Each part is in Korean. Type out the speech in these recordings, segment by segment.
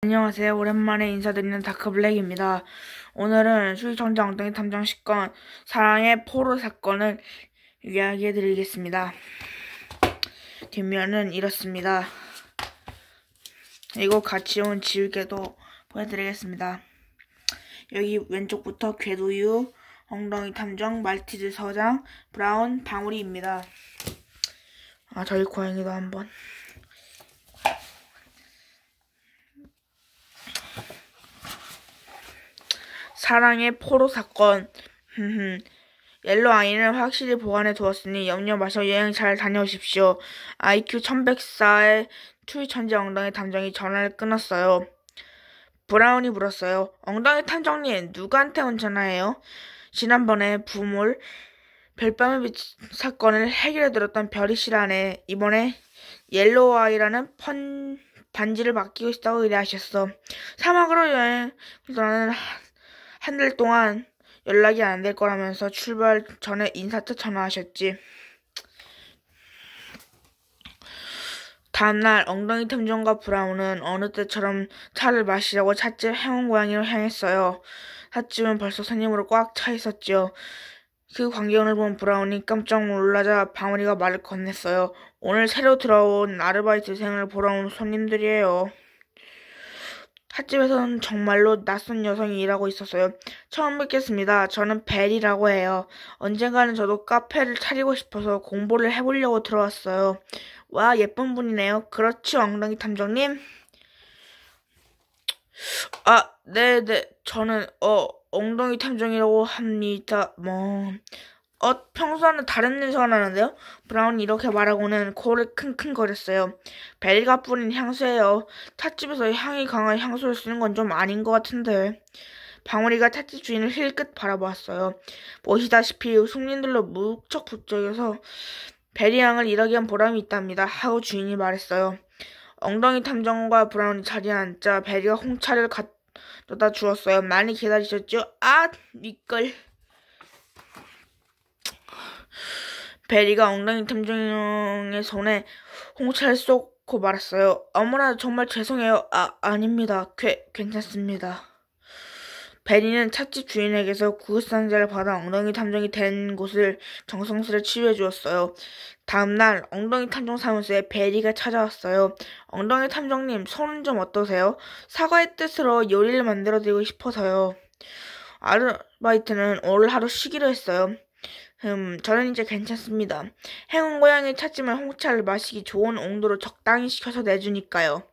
안녕하세요. 오랜만에 인사드리는 다크블랙입니다. 오늘은 수위청자 엉덩이 탐정 시건 사랑의 포로 사건을 이야기해드리겠습니다. 뒷면은 이렇습니다. 그리고 같이 온 지우개도 보여드리겠습니다. 여기 왼쪽부터 궤도유, 엉덩이 탐정, 말티즈 서장, 브라운, 방울이입니다. 저희 고양이도 한번. 사랑의 포로 사건. 옐로 아이는 확실히 보관해 두었으니 염려 마셔 여행 잘 다녀오십시오. IQ 1104의 추위 천재 엉덩이 탐정이 전화를 끊었어요. 브라운이 물었어요. 엉덩이 탐정님, 누구한테 온 전화예요? 지난번에 부물 별밤의 빛 사건을 해결해 들었던 별이 씨라네. 이번에 옐로우 아이라는 반지를 맡기고 있다고 의뢰하셨어. 사막으로 여행을 떠나는 한 달 동안 연락이 안 될 거라면서 출발 전에 인사처 전화하셨지. 다음날 엉덩이 탐정과 브라운은 어느 때처럼 차를 마시려고 찻집 해운 고양이로 향했어요. 찻집은 벌써 손님으로 꽉 차 있었지요. 그 광경을 본 브라운이 깜짝 놀라자 방울이가 말을 건넸어요. 오늘 새로 들어온 아르바이트생을 보러 온 손님들이에요. 찻집에서는 정말로 낯선 여성이 일하고 있었어요. 처음 뵙겠습니다. 저는 벨이라고 해요. 언젠가는 저도 카페를 차리고 싶어서 공부를 해보려고 들어왔어요. 와, 예쁜 분이네요. 그렇지, 엉덩이 탐정님? 네네. 저는, 엉덩이 탐정이라고 합니다. 평소와는 다른 냄새가 나는데요? 브라운이 이렇게 말하고는 코를 킁킁거렸어요. 벨가 뿌린 향수예요. 찻집에서 향이 강한 향수를 쓰는 건 좀 아닌 것 같은데. 방울이가 찻집 주인을 힐끗 바라보았어요. 보시다시피 숙민들로 무척 북적여서 벨이 향을 이러게 한 보람이 있답니다. 하고 주인이 말했어요. 엉덩이 탐정과 브라운이 자리에 앉자 벨이가 홍차를 갖다 주었어요. 많이 기다리셨죠? 미끌. 베리가 엉덩이 탐정의 손에 홍차를 쏟고 말았어요. 어머나 정말 죄송해요. 아닙니다. 괜찮습니다. 베리는 찻집 주인에게서 구급상자를 받아 엉덩이 탐정이 된 곳을 정성스레 치료해 주었어요. 다음날 엉덩이 탐정 사무소에 베리가 찾아왔어요. 엉덩이 탐정님, 손은 좀 어떠세요? 사과의 뜻으로 요리를 만들어 드리고 싶어서요. 아르바이트는 오늘 하루 쉬기로 했어요. 저는 이제 괜찮습니다. 행운 고양이 찾지만 홍차를 마시기 좋은 온도로 적당히 식혀서 내주니까요.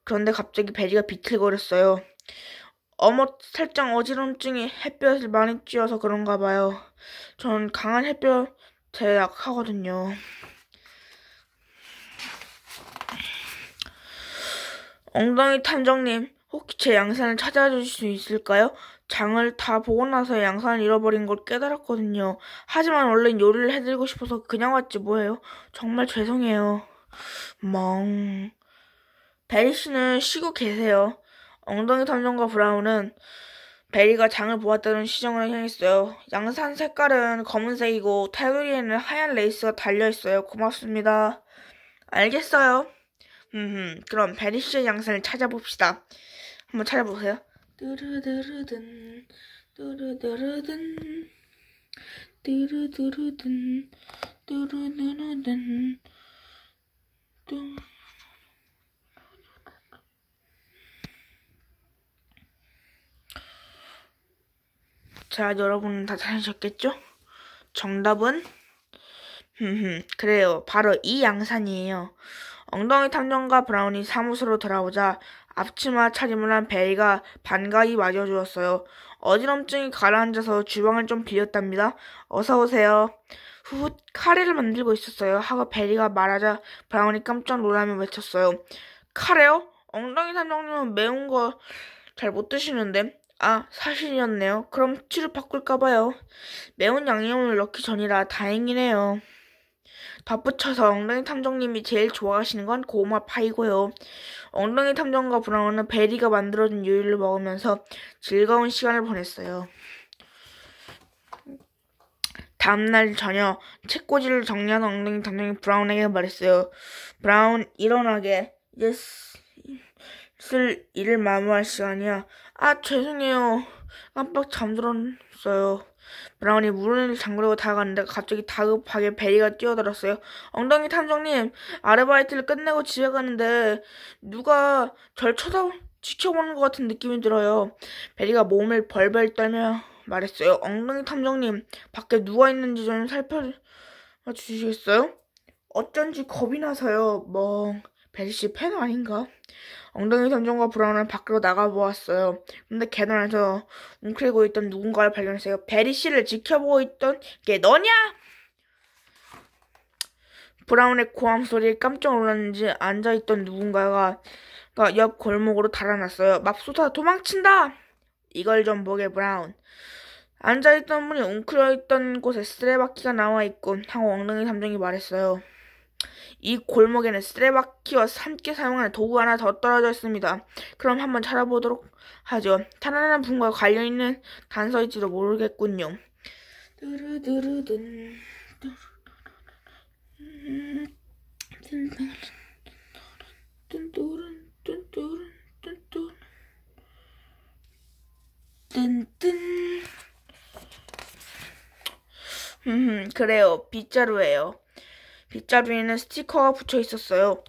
그런데 갑자기 베리가 비틀거렸어요. 살짝 어지럼증이 햇볕을 많이 쬐어서 그런가 봐요. 저는 강한 햇볕에 약하거든요. 엉덩이 탐정님, 혹시 제 양산을 찾아줄 수 있을까요? 장을 다 보고 나서 양산을 잃어버린 걸 깨달았거든요. 하지만 얼른 요리를 해드리고 싶어서 그냥 왔지 뭐예요. 정말 죄송해요. 베리 씨는 쉬고 계세요. 엉덩이 탐정과 브라운은 베리가 장을 보았다는 시정을 향했어요. 양산 색깔은 검은색이고 테두리에는 하얀 레이스가 달려있어요. 고맙습니다. 알겠어요. 그럼 베리 씨의 양산을 찾아봅시다. 한번 찾아보세요. 뚜루두루든 뚜루두루든 뚜루두루든 뚜루두루든 뚜 자, 여러분 다 찾으셨겠죠? 정답은 그래요. 바로 이 양산이에요. 엉덩이 탐정과 브라운이 사무소로 돌아오자 앞치마 차림을 한 베리가 반가이 맞아주었어요. 어지럼증이 가라앉아서 주방을 좀 빌렸답니다. 어서 오세요. 후훗 카레를 만들고 있었어요. 하고 베리가 말하자 브라운이 깜짝 놀라며 외쳤어요. 카레요? 엉덩이 탐정님은 매운 거 잘 못 드시는데. 사실이었네요. 그럼 치를 바꿀까봐요. 매운 양념을 넣기 전이라 다행이네요. 덧붙여서 엉덩이 탐정님이 제일 좋아하시는 건 고구마 파이고요. 엉덩이 탐정과 브라운은 베리가 만들어준 요리를 먹으면서 즐거운 시간을 보냈어요. 다음날 저녁 책꽂이를 정리하는 엉덩이 탐정이 브라운에게 말했어요. 브라운, 일어나게. 이제 쓸 일을 마무리할 시간이야. 아, 죄송해요. 깜빡 잠들었어요. 브라운이 문을 잠그려고 다가갔는데 갑자기 다급하게 베리가 뛰어들었어요. 엉덩이 탐정님, 아르바이트를 끝내고 집에 가는데 누가 절 지켜보는 것 같은 느낌이 들어요. 베리가 몸을 벌벌 떨며 말했어요. 엉덩이 탐정님, 밖에 누가 있는지 좀 살펴주시겠어요? 어쩐지 겁이 나서요. 베리씨 팬 아닌가? 엉덩이 탐정과 브라운은 밖으로 나가보았어요. 근데 계단에서 웅크리고 있던 누군가를 발견했어요. 베리 씨를 지켜보고 있던 게 너냐? 브라운의 고함 소리에 깜짝 놀랐는지 앉아있던 누군가가 옆 골목으로 달아났어요. 맙소사 도망친다! 이걸 좀 보게 브라운. 앉아있던 분이 웅크려있던 곳에 쓰레바퀴가 나와있군 하고 엉덩이 탐정이 말했어요. 이 골목에는 쓰레바퀴와 함께 사용하는 도구 하나 더 떨어져 있습니다. 그럼 한번 찾아보도록 하죠. 탄환한 분과 관련있는 단서일지도 모르겠군요. 뚜루뚜루든 그래요. 빗자루예요. 빗자루에는 스티커가 붙여 있었어요.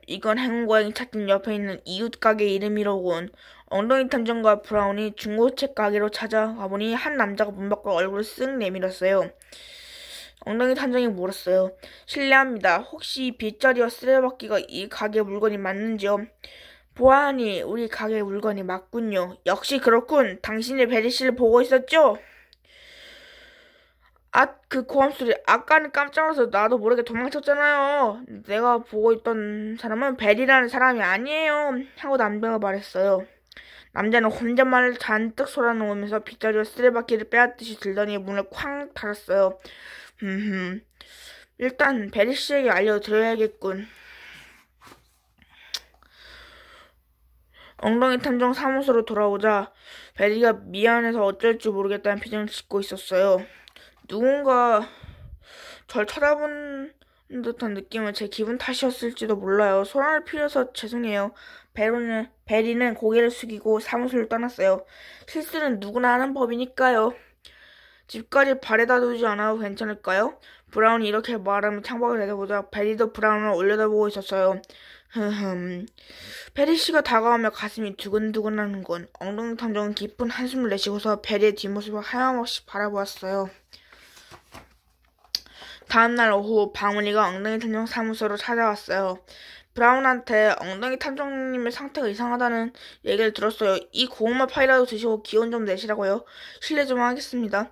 이건 행운고양이 찾던 옆에 있는 이웃 가게 이름이로군. 엉덩이 탐정과 브라운이 중고책 가게로 찾아가 보니 한 남자가 문 밖으로 얼굴을 쓱 내밀었어요. 엉덩이 탐정이 물었어요. 실례합니다. 혹시 이 빗자루와 쓰레받기가 이 가게 물건이 맞는지요? 보아하니 우리 가게 물건이 맞군요. 역시 그렇군. 당신이 베리 씨를 보고 있었죠? 그 고함 소리. 아까는 깜짝 놀라서 나도 모르게 도망쳤잖아요. 내가 보고 있던 사람은 벨이라는 사람이 아니에요. 하고 남자가 말했어요. 남자는 혼잣말을 잔뜩 쏟아놓으면서 빗자루와 쓰레받기를 빼앗듯이 들더니 문을 쾅 닫았어요. 일단 베리 씨에게 알려드려야겠군. 엉덩이 탐정 사무소로 돌아오자 베리가 미안해서 어쩔 줄 모르겠다는 표정을 짓고 있었어요. 누군가 절 쳐다본 듯한 느낌은 제 기분 탓이었을지도 몰라요. 소란을 피워서 죄송해요. 베리는 고개를 숙이고 사무소를 떠났어요. 실수는 누구나 하는 법이니까요. 집까지 발에다 두지 않아도 괜찮을까요? 브라운이 이렇게 말하며 창밖을 내다보자 베리도 브라운을 올려다보고 있었어요. 베리 씨가 다가오며 가슴이 두근두근하는군. 엉덩이 탐정은 깊은 한숨을 내쉬고서 베리의 뒷모습을 하염없이 바라보았어요. 다음날 오후 방울이가 엉덩이 탐정 사무소로 찾아왔어요. 브라운한테 엉덩이 탐정님의 상태가 이상하다는 얘기를 들었어요. 이 고구마 파이라도 드시고 기운 좀 내시라고요. 실례 좀 하겠습니다.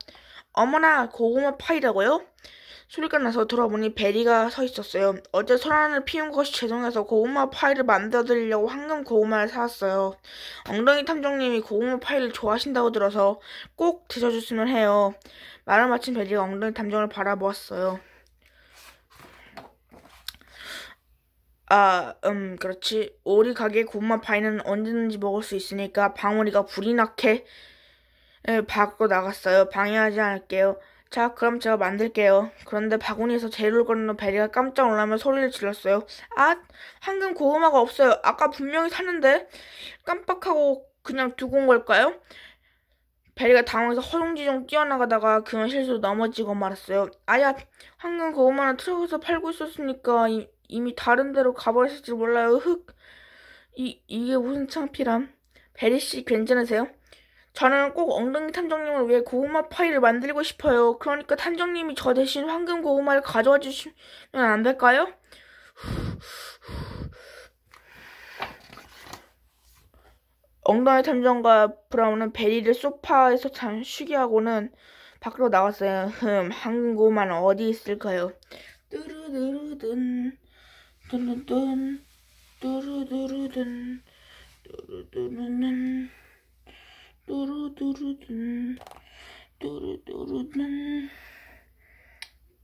어머나, 고구마 파이라고요? 소리가 나서 돌아보니 베리가 서 있었어요. 어제 소란을 피운 것이 죄송해서 고구마 파이를 만들어드리려고 황금 고구마를 사왔어요. 엉덩이 탐정님이 고구마 파이를 좋아하신다고 들어서 꼭 드셔줬으면 해요. 말을 마친 베리가 엉덩이 탐정을 바라보았어요. 그렇지. 우리 가게 고구마 파이는 언제든지 먹을 수 있으니까 방울이가 불이 나게 밖으로 나갔어요. 방해하지 않을게요. 자, 그럼 제가 만들게요. 그런데 바구니에서 재료를 꺼내는 베리가 깜짝 놀라며 소리를 질렀어요. 아, 황금 고구마가 없어요. 아까 분명히 샀는데 깜빡하고 그냥 두고 온 걸까요? 베리가 당황해서 허둥지둥 뛰어나가다가 그만 실수로 넘어지고 말았어요. 아야, 황금 고구마는 트럭에서 팔고 있었으니까 이미 다른 데로 가버렸을지 몰라요. 이게 무슨 창피람. 베리씨 괜찮으세요? 저는 꼭 엉덩이 탐정님을 위해 고구마 파이를 만들고 싶어요. 그러니까 탐정님이 저 대신 황금 고구마를 가져와 주시면 안 될까요? 엉덩이 탐정과 브라운은 베리를 소파에서 잠 쉬게 하고는 밖으로 나갔어요. 황금 고구마는 어디 있을까요? 뚜루두루든 뚜루든 뚜루두루든 뚜루두루든 뚜루두루든 뚜루두루든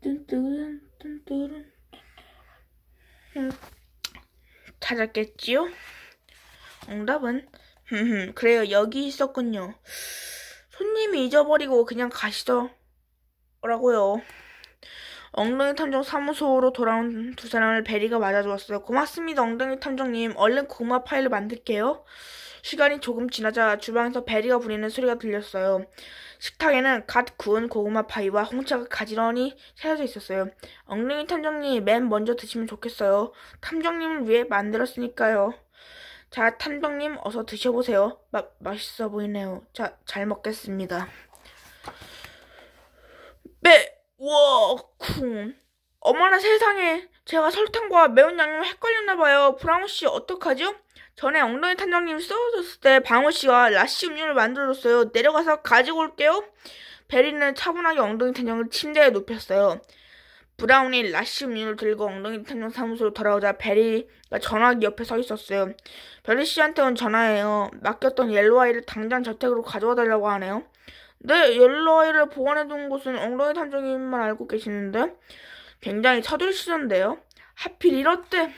뚠뚠 뚠뚠 찾았겠지요? 응답은 그래요. 여기 있었군요. 손님이 잊어버리고 그냥 가시더라고요. 엉덩이 탐정 사무소로 돌아온 두 사람을 베리가 맞아주었어요. 고맙습니다, 엉덩이 탐정님. 얼른 고구마 파이를 만들게요. 시간이 조금 지나자 주방에서 베리가 부리는 소리가 들렸어요. 식탁에는 갓 구운 고구마 파이와 홍차가 가지런히 세워져 있었어요. 엉덩이 탐정님, 맨 먼저 드시면 좋겠어요. 탐정님을 위해 만들었으니까요. 자, 탐정님 어서 드셔보세요. 맛있어 보이네요. 자, 잘 먹겠습니다. 우와, 쿵. 어머나 세상에, 제가 설탕과 매운 양념을 헷갈렸나봐요. 브라운씨 어떡하죠? 전에 엉덩이 탐정님이 쓰러졌을 때 방울씨가 라씨 음료를 만들어줬어요. 내려가서 가지고 올게요. 베리는 차분하게 엉덩이 탐정을 침대에 눕혔어요. 브라운이 라씨 음료를 들고 엉덩이 탐정 사무소로 돌아오자 베리가 전화기 옆에 서 있었어요. 베리씨한테 온 전화예요. 맡겼던 옐로아이를 당장 저택으로 가져와 달라고 하네요. 네, 옐로아이를 보관해둔 곳은 엉덩이 탐정님만 알고 계시는데 굉장히 서두르시던데요. 하필 이렇대.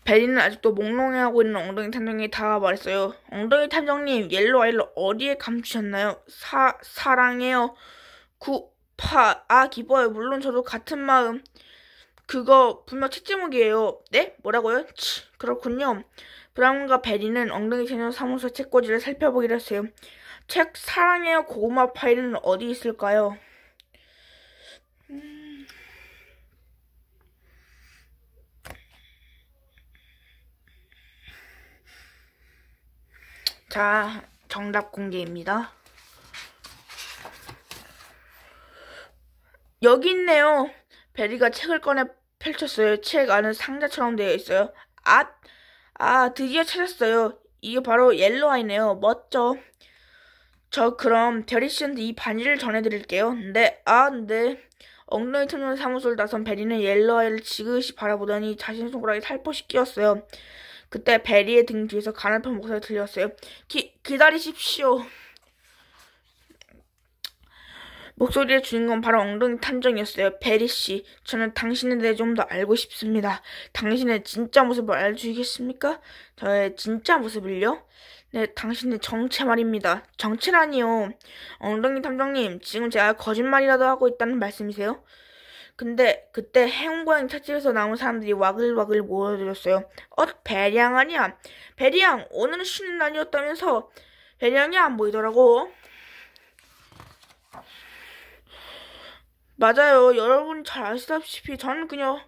베리는 아직도 몽롱해하고 있는 엉덩이 탐정이 다가와 말했어요. 엉덩이 탐정님, 옐로아이를 어디에 감추셨나요? 사랑해요. 기뻐요. 물론 저도 같은 마음. 그거 분명 책 제목이에요. 네? 뭐라고요? 그렇군요. 브라운과 베리는 엉덩이 탐정 사무소 책꽂이를 살펴보기로 했어요. 책 사랑해요 고구마 파이는 어디 있을까요? 자, 정답 공개입니다. 여기 있네요. 베리가 책을 꺼내 펼쳤어요. 책 안은 상자처럼 되어 있어요. 드디어 찾았어요. 이게 바로 옐로아이네요. 멋져. 저 그럼 베리 씨한테 이 반지를 전해드릴게요. 네. 엉덩이 탐정 사무소를 나선 베리는 옐로아이를 지그시 바라보더니 자신 손가락에 살포시 끼웠어요. 그때 베리의 등 뒤에서 가늘픈 목소리가 들렸어요. 기다리십시오. 목소리의 주인공은 바로 엉덩이 탐정이었어요. 베리씨, 저는 당신에 대해 좀 더 알고 싶습니다. 당신의 진짜 모습을 알려주시겠습니까? 저의 진짜 모습을요? 네, 당신의 정체 말입니다. 정체라니요. 엉덩이 탐정님, 지금 제가 거짓말이라도 하고 있다는 말씀이세요? 근데 그때 해운고양이 찻집에서 나온 사람들이 와글와글 모여들었어요. 베리양 아니야? 베리양, 오늘은 쉬는 날이었다면서? 베리양이 안 보이더라고. 맞아요. 여러분 잘 아시다시피 저는 그냥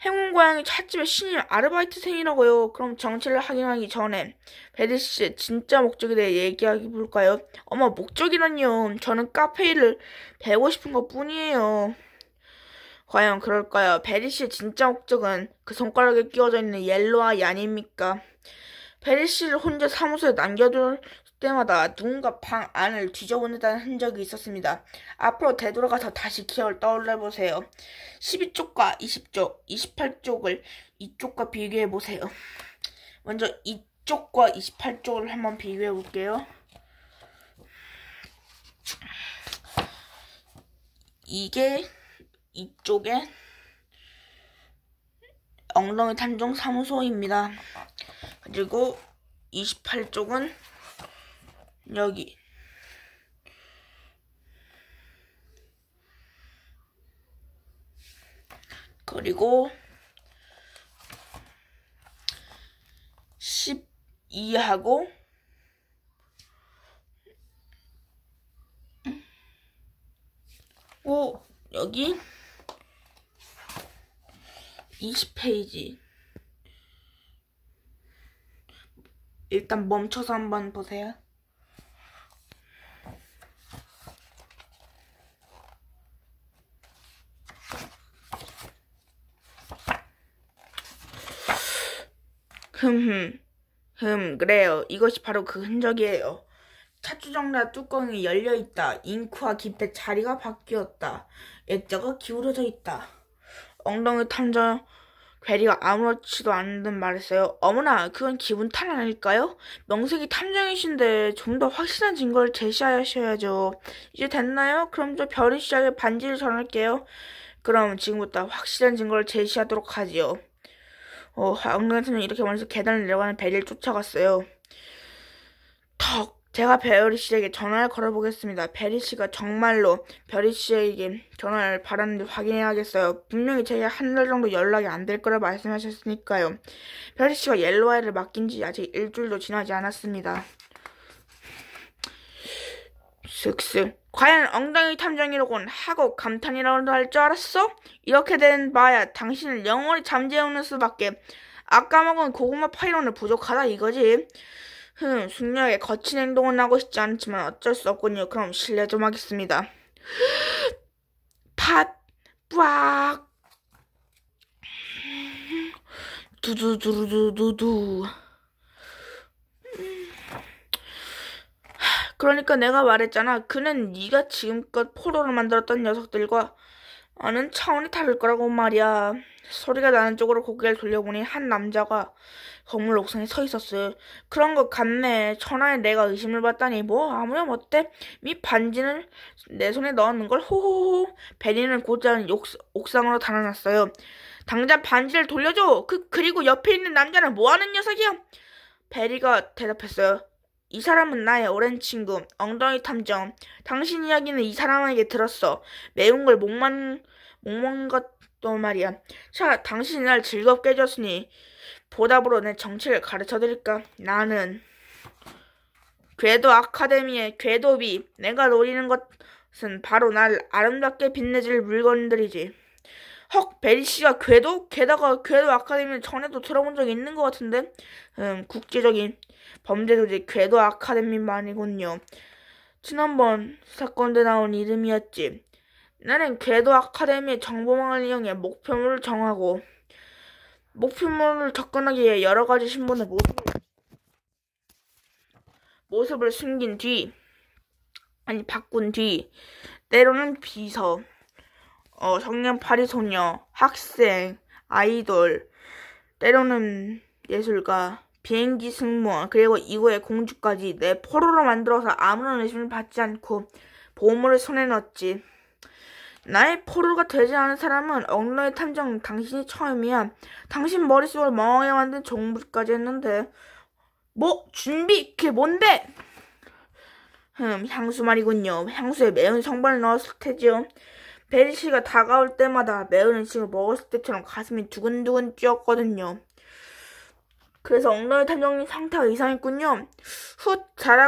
행운고양이 찻집의 신인 아르바이트생이라고요. 그럼 정체를 확인하기 전에 베리씨의 진짜 목적에 대해 얘기해 볼까요? 어머, 목적이란요. 저는 카페 일을 배우고 싶은 것 뿐이에요. 과연 그럴까요? 베리씨의 진짜 목적은 그 손가락에 끼워져 있는 옐로아이 아닙니까? 베리씨를 혼자 사무소에 남겨둘 때마다 누군가 방 안을 뒤져보는다는 흔적이 있었습니다. 앞으로 되돌아가서 다시 기억을 떠올려보세요. 12쪽과 20쪽, 28쪽을 이쪽과 비교해보세요. 먼저 이쪽과 28쪽을 한번 비교해볼게요. 이게 이쪽에 엉덩이 탐정 사무소입니다. 그리고 28쪽은 여기. 그리고 12하고 여기 20페이지. 일단 멈춰서 한번 보세요. 그래요. 이것이 바로 그 흔적이에요. 찻주정자 뚜껑이 열려있다. 잉크와 깃의 자리가 바뀌었다. 액자가 기울어져 있다. 엉덩이 탐정 베리가 아무렇지도 않은 듯 말했어요. 어머나, 그건 기분 탓 아닐까요? 명색이 탐정이신데 좀 더 확실한 증거를 제시하셔야죠. 이제 됐나요? 그럼 저 별이 씨에게 반지를 전할게요. 그럼 지금부터 확실한 증거를 제시하도록 하지요. 엉덩이 탐정이 이렇게 말해서 계단을 내려가는 베리를 쫓아갔어요. 턱, 제가 베리 씨에게 전화를 걸어보겠습니다. 베리 씨가 정말로 베리 씨에게 전화를 받았는지 확인해야겠어요. 분명히 제게 한 달 정도 연락이 안 될 거라 말씀하셨으니까요. 베리 씨가 옐로아이를 맡긴 지 아직 일주일도 지나지 않았습니다. 슥슥. 과연 엉덩이 탐정이로군 하고 감탄이라도 할 줄 알았어? 이렇게 된 바야 당신을 영원히 잠재우는 수밖에. 아까 먹은 고구마 파이로는 부족하다 이거지. 숙녀에게 거친 행동은 하고 싶지 않지만 어쩔 수 없군요. 그럼 실례 좀 하겠습니다. 팥, 빡. 두두두두두두. 그러니까 내가 말했잖아. 그는 네가 지금껏 포로를 만들었던 녀석들과 는 차원이 다를 거라고 말이야. 소리가 나는 쪽으로 고개를 돌려보니 한 남자가 건물 옥상에 서 있었어요. 그런 것 같네. 천하에 내가 의심을 받다니. 뭐 아무렴 어때? 미 반지를 내 손에 넣었는 걸. 호호호. 베리는 곧장 옥상으로 달아났어요. 당장 반지를 돌려줘. 그리고 옆에 있는 남자는 뭐하는 녀석이야? 베리가 대답했어요. 이 사람은 나의 오랜 친구, 엉덩이 탐정. 당신 이야기는 이 사람에게 들었어. 매운 걸 목만 것도 말이야. 자, 당신이 날 즐겁게 해줬으니 보답으로 내 정체를 가르쳐드릴까? 나는 궤도 아카데미의 궤도비. 내가 노리는 것은 바로 날 아름답게 빛내줄 물건들이지. 헉, 베리 씨가 궤도? 게다가 궤도 아카데미는 전에도 들어본 적이 있는 것 같은데? 국제적인 범죄 조직 궤도 아카데미만이군요. 지난번 사건 때 나온 이름이었지. 나는 궤도 아카데미의 정보망을 이용해 목표물을 정하고 목표물을 접근하기 위해 여러 가지 신분의 모습을 숨긴 뒤, 바꾼 뒤, 때로는 비서, 청년 파리소녀, 학생, 아이돌, 때로는 예술가, 비행기 승무원, 그리고 이후에 공주까지 내 포로로 만들어서 아무런 의심을 받지 않고 보물을 손에 넣었지. 나의 포로가 되지 않은 사람은 엉덩이 탐정 당신이 처음이야. 당신 머릿속을 멍하게 만든 정보까지 했는데. 뭐? 준비? 그게 뭔데? 향수 말이군요. 향수에 매운 성분을 넣었을 테지요. 베리 씨가 다가올 때마다 매운 음식을 먹었을 때처럼 가슴이 두근두근 뛰었거든요. 그래서 엉덩이 탐정님 상태가 이상했군요. 잘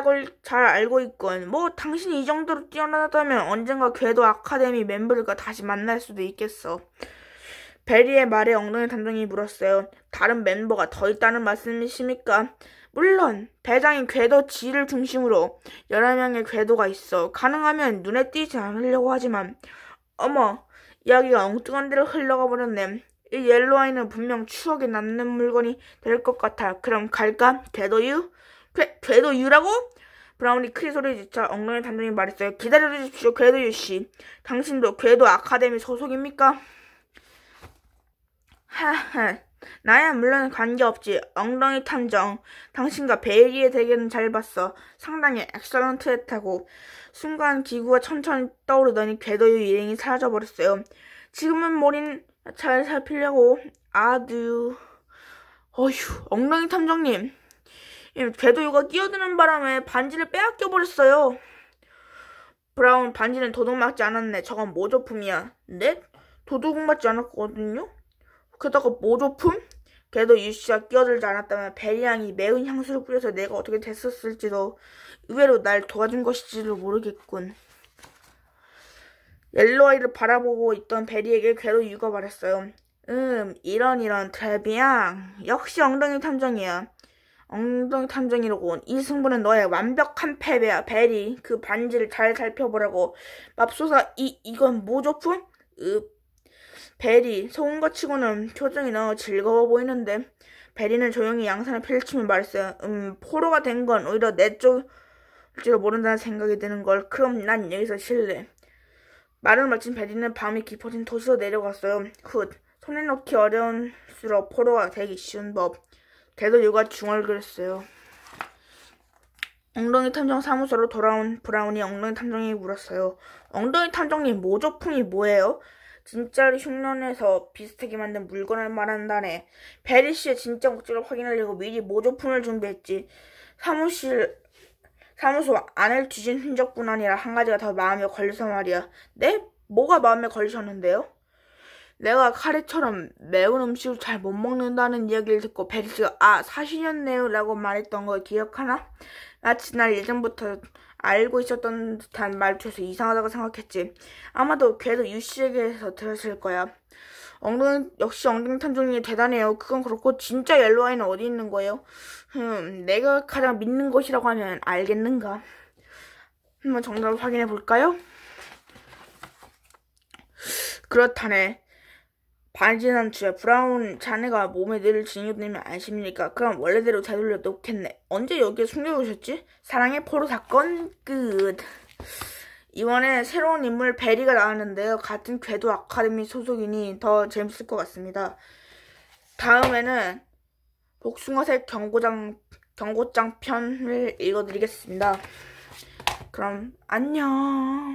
알고 있건. 뭐 당신이 이 정도로 뛰어나다면 언젠가 궤도 아카데미 멤버들과 다시 만날 수도 있겠어. 베리의 말에 엉덩이 탐정이 물었어요. 다른 멤버가 더 있다는 말씀이십니까? 물론 대장인 궤도 G를 중심으로 여러 명의 궤도가 있어. 가능하면 눈에 띄지 않으려고 하지만 어머, 이야기가 엉뚱한 데로 흘러가 버렸네. 이 옐로아이는 분명 추억에 남는 물건이 될 것 같아. 그럼 갈까? 궤도유? 궤도유라고? 브라운이 크게 소리짓자 엉덩이 탐정이 말했어요. 기다려주십시오, 궤도유씨. 당신도 궤도 아카데미 소속입니까? 하하, 나야 물론 관계없지. 엉덩이 탐정. 당신과 베리의 대결은 잘 봤어. 상당히 엑설런트했다고. 순간 기구가 천천히 떠오르더니 궤도유 일행이 사라져버렸어요. 지금은 머린 잘 살피려고. 아듀. 어휴, 엉덩이 탐정님. 궤도유가 끼어드는 바람에 반지를 빼앗겨버렸어요. 브라운, 반지는 도둑맞지 않았네. 저건 모조품이야. 네? 도둑맞지 않았거든요? 게다가 모조품? 궤도유 씨가 끼어들지 않았다면 베리양이 매운 향수를 뿌려서 내가 어떻게 됐었을지도, 의외로 날 도와준 것일지도 모르겠군. 옐로아이를 바라보고 있던 베리에게 궤도유가 말했어요. 이런 트레비앙. 역시 엉덩이 탐정이야. 엉덩이 탐정이로군. 이 승부는 너의 완벽한 패배야. 베리, 그 반지를 잘 살펴보라고. 맙소사, 이건 모조품? 베리, 속은 것 치고는 표정이 너무 즐거워 보이는데. 베리는 조용히 양산을 펼치며 말했어요. 포로가 된 건 오히려 내 쪽일지도 모른다는 생각이 드는걸. 그럼 난 여기서 쉴래. 말을 마친 베리는 밤이 깊어진 도시로 내려갔어요. 손에 넣기 어려운수록 포로가 되기 쉬운 법. 궤도유가 중얼거렸어요. 엉덩이 탐정 사무소로 돌아온 브라운이 엉덩이 탐정에게 물었어요. 엉덩이 탐정님, 모조품이 뭐예요? 진짜로 흉년에서 비슷하게 만든 물건을 말한다네. 베리 씨의 진짜 목적을 확인하려고 미리 모조품을 준비했지. 사무소 안을 뒤진 흔적뿐 아니라 한 가지가 더 마음에 걸려서 말이야. 네? 뭐가 마음에 걸리셨는데요? 내가 카레처럼 매운 음식을 잘 못 먹는다는 이야기를 듣고 베리 씨가 사실이었네요 라고 말했던 걸 기억하나? 마치 날 예전부터 알고 있었던 듯한 말투에서 이상하다고 생각했지. 아마도 걔도 유 씨에게서 들었을 거야. 역시 엉덩이 탐정이 대단해요. 그건 그렇고 진짜 옐로아이는 어디 있는 거예요? 내가 가장 믿는 것이라고 하면 알겠는가? 한번 정답을 확인해 볼까요? 그렇다네. 반지난 주에 브라운 자네가 몸에 늘 징유되면 안심이니까 그럼 원래대로 되돌려 놓겠네. 언제 여기에 숨겨오셨지? 사랑의 포로 사건 끝. 이번에 새로운 인물 베리가 나왔는데요. 같은 궤도 아카데미 소속이니 더 재밌을 것 같습니다. 다음에는 복숭아색 경고장 편을 읽어드리겠습니다. 그럼 안녕.